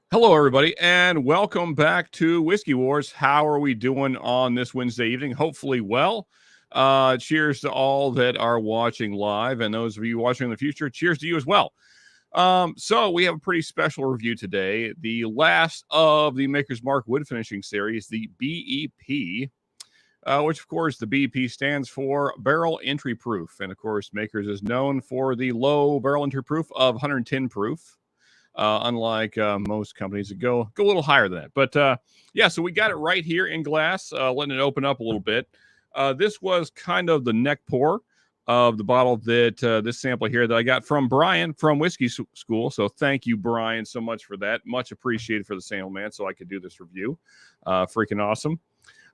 Hello, everybody, and welcome back to Whiskey Wars. How are we doing on this Wednesday evening? Hopefully well. Cheers to all that are watching live, and those of you watching in the future, cheers to you as well. So we have a pretty special review today, the last of the Maker's Mark wood finishing series, the BEP, which, of course, the BEP stands for Barrel Entry Proof. And, of course, Makers is known for the low barrel entry proof of 110 proof. Unlike most companies that go a little higher than that. But yeah, so we got it right here in glass, letting it open up a little bit. This was kind of the neck pour of the bottle that this sample here that I got from Brian from Whiskey School. So thank you, Brian, so much for that. Much appreciated for the sample, man, so I could do this review. Freaking awesome.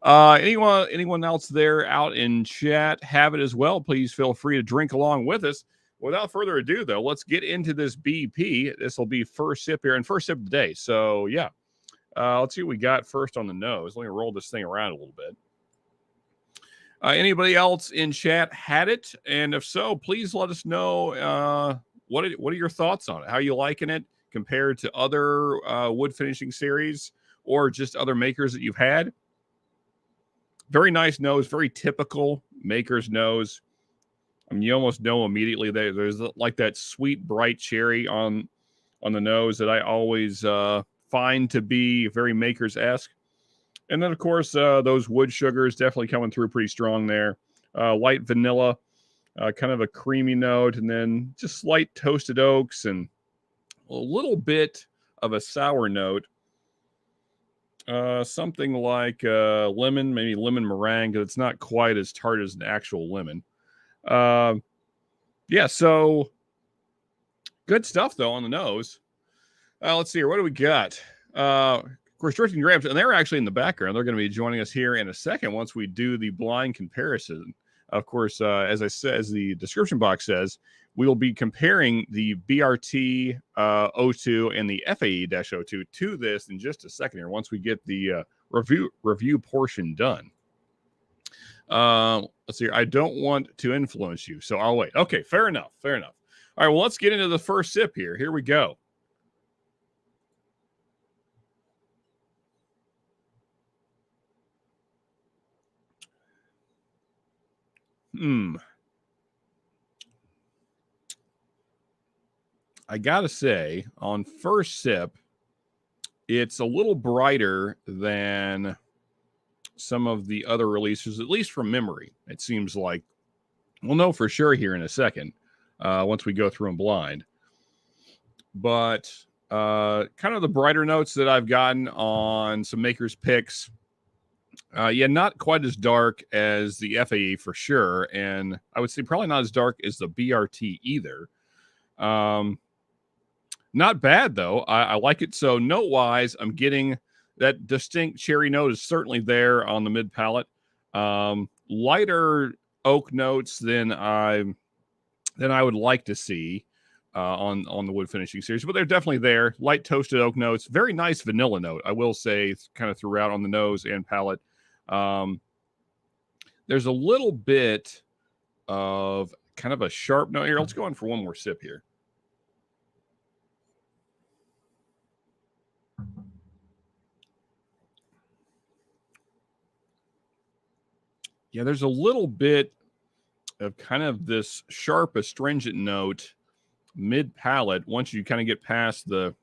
Anyone else there out in chat have it as well? Please feel free to drink along with us. Without further ado, though, let's get into this BP. This will be first sip here and first sip of the day. So, yeah, let's see what we got first on the nose. Let me roll this thing around a little bit. Anybody else in chat had it? And if so, please let us know what are your thoughts on it? How are you liking it compared to other wood finishing series or just other makers that you've had? Very nice nose, very typical Maker's nose. I mean, you almost know immediately there's like that sweet, bright cherry on the nose that I always find to be very Maker's-esque. And then, of course, those wood sugars definitely coming through pretty strong there. Light vanilla, kind of a creamy note, and then just slight toasted oaks and a little bit of a sour note. Something like lemon, maybe lemon meringue, because it's not quite as tart as an actual lemon. Yeah, so good stuff though on the nose. Let's see here. What do we got? Of course, Drifting Grams, and they're actually in the background. They're going to be joining us here in a second once we do the blind comparison. Of course, as I said, as the description box says, we will be comparing the BRT-02 and the FAE-02 to this in just a second here once we get the review portion done. Let's see. I don't want to influence you, so I'll wait. Okay, fair enough. All right, well, let's get into the first sip here. Here we go. I gotta say, on first sip, it's a little brighter than some of the other releases, at least from memory. It seems like we'll know for sure here in a second once we go through them blind. But kind of the brighter notes that I've gotten on some Maker's picks. Yeah, not quite as dark as the FAE for sure. And I would say probably not as dark as the BRT either. Not bad, though. I like it. So note-wise, I'm getting that distinct cherry note is certainly there on the mid palate. Lighter oak notes than I would like to see on the wood finishing series, but they're definitely there. Light toasted oak notes, very nice vanilla note, I will say, kind of throughout on the nose and palate. There's a little bit of kind of a sharp note here. Let's go on for one more sip here. Yeah, there's a little bit of kind of this sharp, astringent note mid palate once you kind of get past the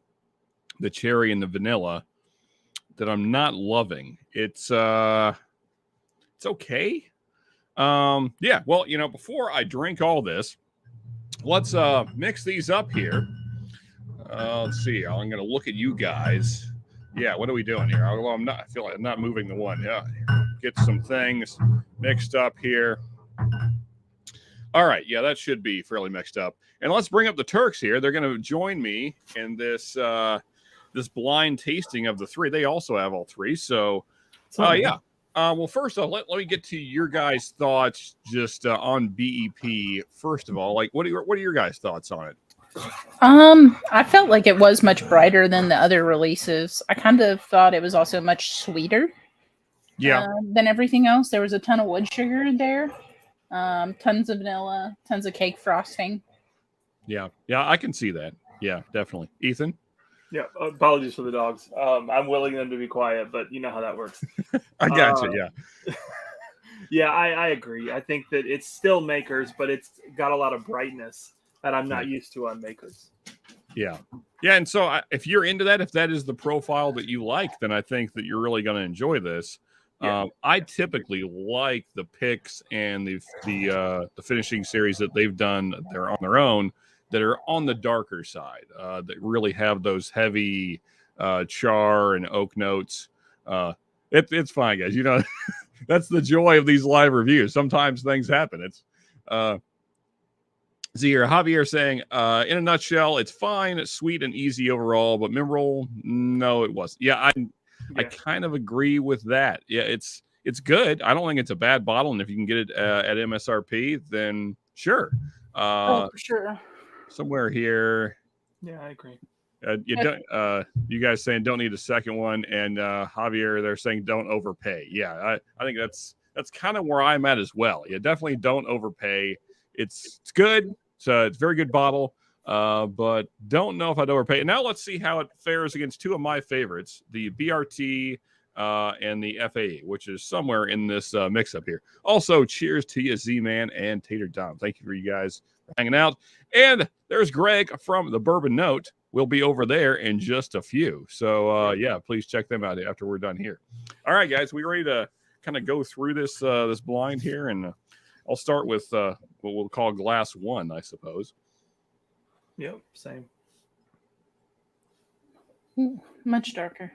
cherry and the vanilla that I'm not loving. It's okay. Yeah, well, before I drink all this, let's mix these up here. Let's see. I'm going to look at you guys. Yeah, what are we doing here? Well, I feel like I'm not moving the one. Yeah, get some things mixed up here. All right, yeah, that should be fairly mixed up. And let's bring up the Turks here. They're going to join me in this this blind tasting of the three. They also have all three. So, yeah. Well, first off, let me get to your guys' thoughts just on BEP. First of all, like, what are your guys' thoughts on it? I felt like it was much brighter than the other releases. I kind of thought it was also much sweeter. Than everything else. There was a ton of wood sugar in there. Tons of vanilla, tons of cake frosting. Yeah, I can see that. Yeah, definitely. Ethan? Yeah, apologies for the dogs. I'm willing them to be quiet, but you know how that works. I got you. Yeah. Yeah, I agree. I think that it's still Makers, but it's got a lot of brightness that I'm not used to on Makers. Yeah. Yeah. And so if you're into that, if that is the profile that you like, then I think that you're really going to enjoy this. Yeah. I typically like the picks and the finishing series that they've done. They're on their own that are on the darker side, that really have those heavy char and oak notes. It's fine, guys. You know, that's the joy of these live reviews. Sometimes things happen. It's see here, Javier saying, in a nutshell, it's fine, it's sweet and easy overall, but memorable, no, it wasn't. Yeah, I kind of agree with that. Yeah, it's good. I don't think it's a bad bottle, and if you can get it at MSRP, then sure. For sure. Somewhere here. Yeah, I agree. You guys saying don't need a second one, and Javier, they're saying don't overpay. Yeah, I think that's kind of where I'm at as well. Yeah, definitely don't overpay. It's good. It's a very good bottle, but don't know if I'd overpay. And now let's see how it fares against two of my favorites, the BRT and the FAE, which is somewhere in this mix-up here. Also, cheers to you, Z-Man and Tater Dom. Thank you for you guys for hanging out. And there's Greg from the Bourbon Note. We'll be over there in just a few. So, yeah, please check them out after we're done here. All right, guys, we ready to kind of go through this this blind here, and I'll start with what we'll call glass one, I suppose. Yep, same. Much darker.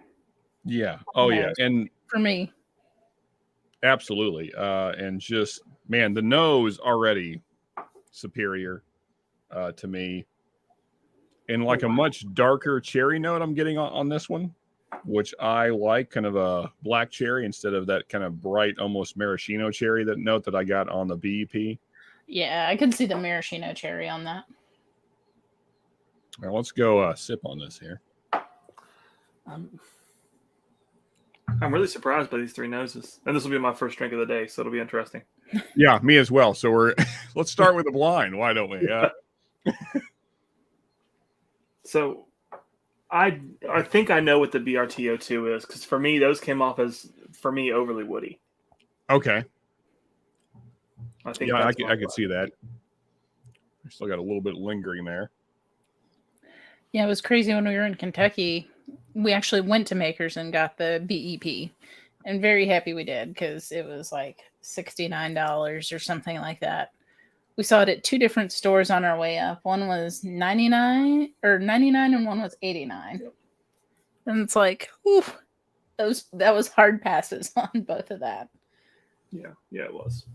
Yeah. Oh, yeah. And for me. Absolutely. And just, man, the nose already superior to me. And like a much darker cherry note I'm getting on this one, which I like, kind of a black cherry instead of that kind of bright, almost maraschino cherry that note that I got on the BEP. Yeah, I can see the maraschino cherry on that. All right, let's go sip on this here. I'm really surprised by these three noses, and this will be my first drink of the day, so it'll be interesting. Yeah, me as well. So let's start with the blind. Why don't we? So I think I know what the BRT-02 is, because for me, those came off as, for me, overly woody. Okay. I think I could see that. I still got a little bit lingering there. Yeah, it was crazy when we were in Kentucky. We actually went to Makers and got the BEP, and very happy we did, because it was like $69 or something like that. We saw it at two different stores on our way up. One was $99 and one was $89. And it's like, oof, that was hard passes on both of that. Yeah, it was.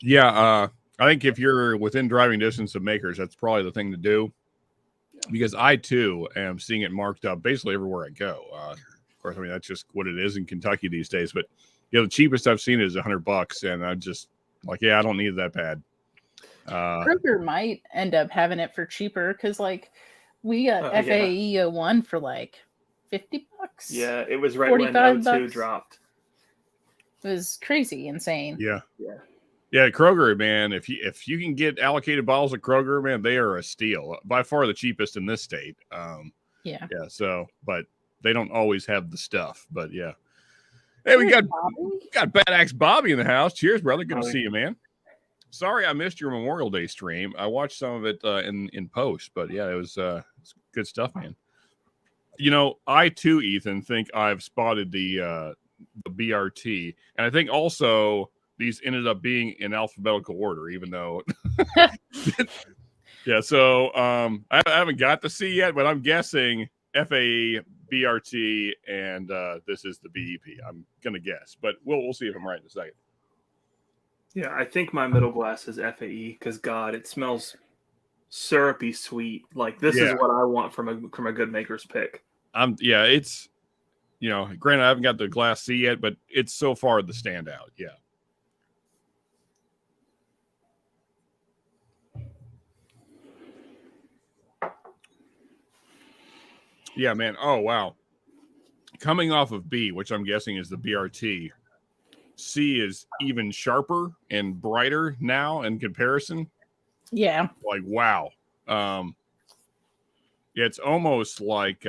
Yeah, I think if you're within driving distance of Makers, that's probably the thing to do. Because I, too, am seeing it marked up basically everywhere I go. Of course, I mean, that's just what it is in Kentucky these days. But, the cheapest I've seen is $100. And I'm just like, yeah, I don't need it that bad. Kroger might end up having it for cheaper, because, like, we got FAE-01 for, like, $50. Yeah, it was right when O2 dropped. It was crazy, insane. Yeah. Yeah, Kroger, man, if you can get allocated bottles at Kroger, man, they are a steal. By far the cheapest in this state. Yeah, so, but they don't always have the stuff. But, yeah. Hey, we got Bad Axe Bobby in the house. Cheers, brother. Good to see you, man. Sorry I missed your Memorial Day stream. I watched some of it in post. But, yeah, it was good stuff, man. I, too, Ethan, think I've spotted the BRT. And I think also these ended up being in alphabetical order, even though yeah, so I haven't got the C yet, but I'm guessing FAE, BRT, and this is the BEP. I'm gonna guess, but we'll see if I'm right in a second. Yeah, I think my middle glass is FAE, because God, it smells syrupy sweet. Like this is what I want from a good Maker's pick. It's granted I haven't got the glass C yet, but it's so far the standout. Yeah. Yeah, man. Oh, wow. Coming off of B, which I'm guessing is the BRT, C is even sharper and brighter now in comparison. Yeah. Like, wow. Yeah, it's almost like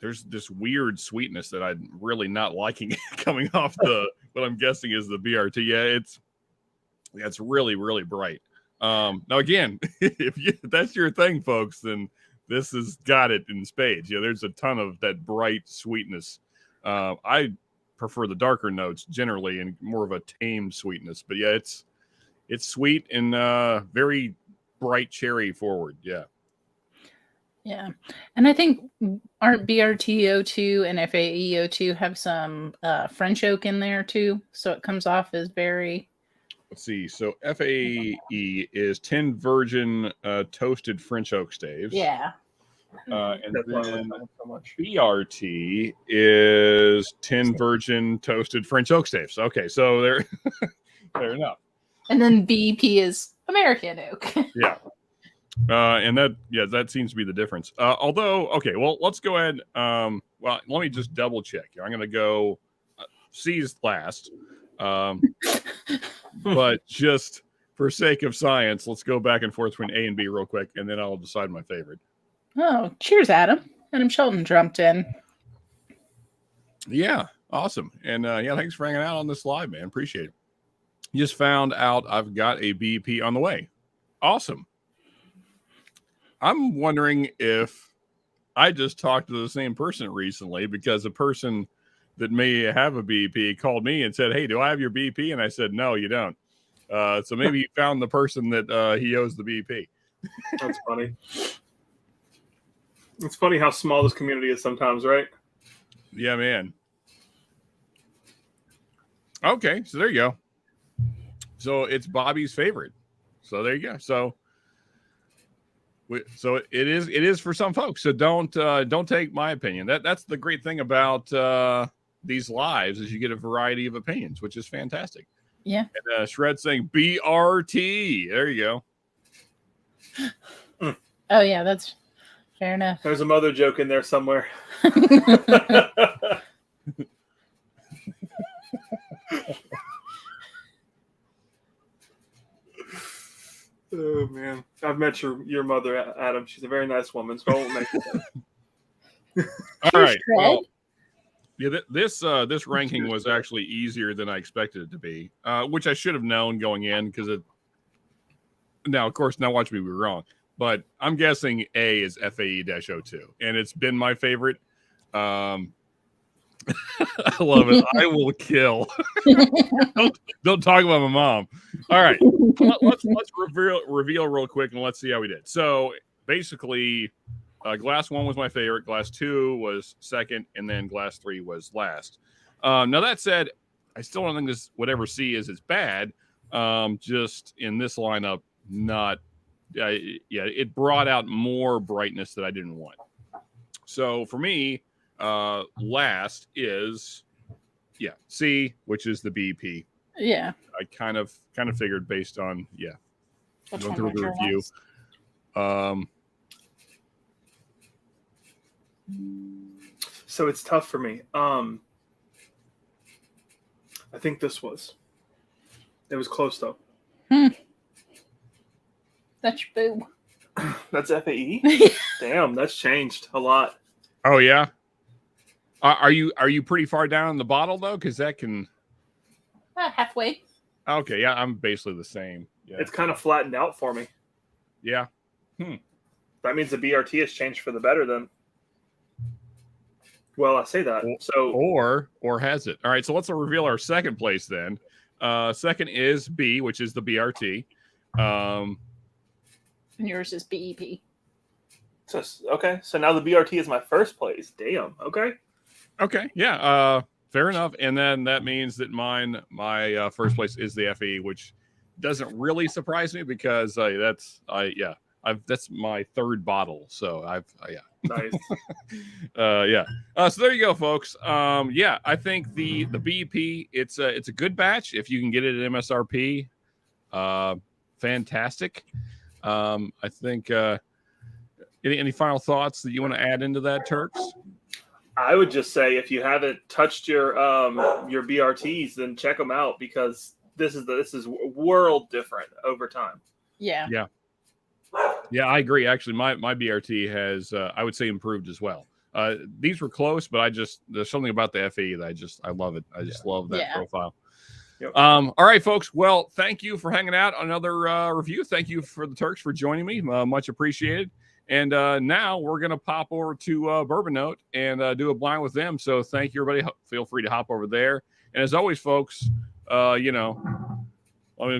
there's this weird sweetness that I'm really not liking coming off what I'm guessing is the BRT. Yeah, it's really, really bright. Now again, if that's your thing, folks, then this has got it in spades. Yeah, there's a ton of that bright sweetness. I prefer the darker notes generally and more of a tame sweetness. But yeah, it's sweet and very bright cherry forward. Yeah. Yeah. And I think aren't BRT-02 and FAE-02 have some French oak in there too? So it comes off as very... Let's see. So FAE is 10 virgin toasted French oak staves. Yeah. And then BRT is 10 virgin toasted French oak staves. Okay, so they're fair enough. And then BEP is American oak. Yeah. And that seems to be the difference. Although, okay, well, let's go ahead. Well, let me just double check here. I'm going to go C's last. But just for sake of science, let's go back and forth between A and B real quick, and then I'll decide my favorite. Oh, cheers, Adam. Adam Shelton jumped in. Yeah, awesome. And thanks for hanging out on this live, man. Appreciate it. Just found out I've got a BEP on the way. Awesome. I'm wondering if I just talked to the same person recently, because a person that may have a BEP called me and said, "Hey, do I have your BEP?" And I said, "No, you don't." So maybe he found the person that he owes the BEP. That's funny. It's funny how small this community is sometimes, right? Yeah, man. Okay, so there you go. So it's Bobby's favorite. So there you go. So it is for some folks. So don't take my opinion. That's the great thing about these lives, is you get a variety of opinions, which is fantastic. Yeah. And Shred saying BRT. There you go. Oh yeah, that's fair enough. There's a mother joke in there somewhere. Oh man, I've met your mother, Adam. She's a very nice woman, so I won't make it. All right. Well, yeah, this ranking was actually easier than I expected it to be, which I should have known going in, because it. Now, of course, now watch me be wrong, but I'm guessing A is FAE-02, and it's been my favorite. I love it. I will kill. don't talk about my mom. All right, let's reveal real quick, and let's see how we did. So basically, glass 1 was my favorite, glass 2 was second, and then glass 3 was last. Now that said, I still don't think this whatever C is bad. Just in this lineup, not it brought out more brightness that I didn't want. So for me, last is C, which is the BEP. Yeah, I kind of figured based on going through the review. So it's tough for me. I think it was close though. That's your boo. That's FAE? Damn, that's changed a lot. Oh yeah. Are you pretty far down in the bottle though? Because that can halfway. Okay, yeah, I'm basically the same. Yeah. It's kind of flattened out for me. Yeah. That means the BRT has changed for the better then. Well, I say that. So or has it? All right, so let's reveal our second place then. Second is B, which is the BRT. And yours is BEP. Okay, so now the BRT is my first place. Damn. Okay. Yeah. Fair enough. And then that means that my first place is the FAE, which doesn't really surprise me, because that's my third bottle. So Nice. So there you go, folks. I think the BEP, it's a good batch if you can get it at MSRP. Fantastic. I think any final thoughts that you want to add into that, Turks? I would just say, if you haven't touched your BRTs, then check them out, because this is world different over time. Yeah. Yeah, I agree. Actually, my BRT has, I would say, improved as well. These were close, but there's something about the FAE that I love it. I just love that profile. Yep. All right, folks. Well, thank you for hanging out on another review. Thank you for the Turks for joining me. Much appreciated. And now we're going to pop over to Bourbon Note and do a blind with them. So thank you, everybody. Feel free to hop over there. And as always, folks, let me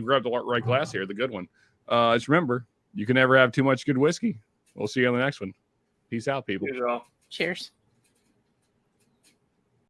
grab the right glass here, the good one. Just remember, you can never have too much good whiskey. We'll see you on the next one. Peace out, people. Cheers, y'all. Cheers.